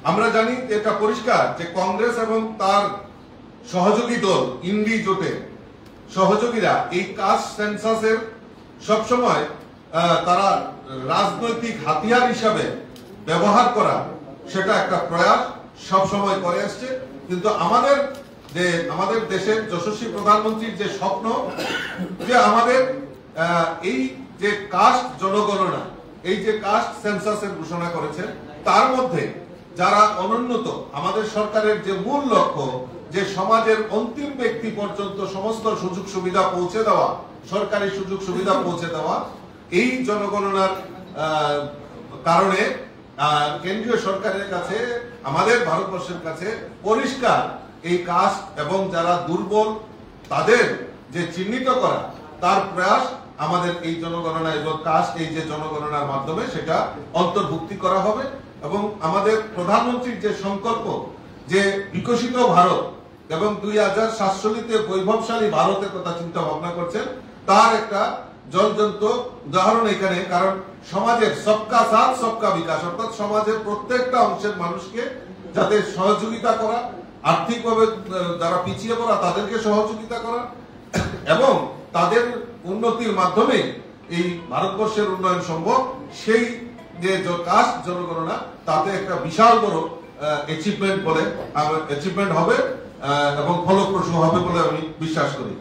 আমরা জানি এটা পরিষ্কার যে কংগ্রেস এবং তার সহযোগী দল ইন্ডি জোটে সহযোগীরা এই কাস্ট সেন্সাসের সবসময় তারা রাজনৈতিক হাতিয়ার হিসাবে ব্যবহার করা, সেটা একটা প্রয়াস সবসময় করে আসছে। কিন্তু আমাদের দেশের যশস্বী প্রধানমন্ত্রীর যে স্বপ্ন, যে আমাদের এই যে কাস্ট জনগণনা, এই যে কাস্ট সেন্সাসের ঘোষণা করেছে, তার মধ্যে যারা অনুন্নত, আমাদের সরকারের যে মূল লক্ষ্য যে সমাজের অন্তিম ব্যক্তি পর্যন্ত সমস্ত সুযোগ সুবিধা পৌঁছে দেওয়া, সরকারি সুযোগ সুবিধা পৌঁছে দেওয়া, এই জনগণনার কারণে কেন্দ্রীয় সরকারের কাছে, আমাদের ভারতবর্ষের কাছে পরিষ্কার এই কাস্ট এবং যারা দুর্বল তাদের যে চিহ্নিত করা, তার প্রয়াস আমাদের এই জনগণনা এবং কাস্ট এই যে জনগণনার মাধ্যমে সেটা অন্তর্ভুক্তি করা হবে। এবং আমাদের প্রধানমন্ত্রীর যে সংকল্প যে বিকশিত ভারত এবং 2047-তে বৈভবশালী ভারতের কথা চিন্তা ভাবনা করছেন, তার একটা জ্বলজ্বন্ত উদাহরণ এখানে। কারণ সমাজের সবকা সাথ সবকা বিকাশ, অর্থাৎ সমাজের প্রত্যেকটা অংশের মানুষকে যাতে সহযোগিতা করা, আর্থিকভাবে যারা পিছিয়ে পড়া তাদেরকে সহযোগিতা করা এবং তাদের উন্নতির মাধ্যমে এই ভারতবর্ষের উন্নয়ন সম্ভব, সেই যে কাস্ট জনগণনা তাতে একটা বিশাল বড় অ্যাচিভমেন্ট হবে এবং ফলপ্রসূ হবে বলে আমি বিশ্বাস করি।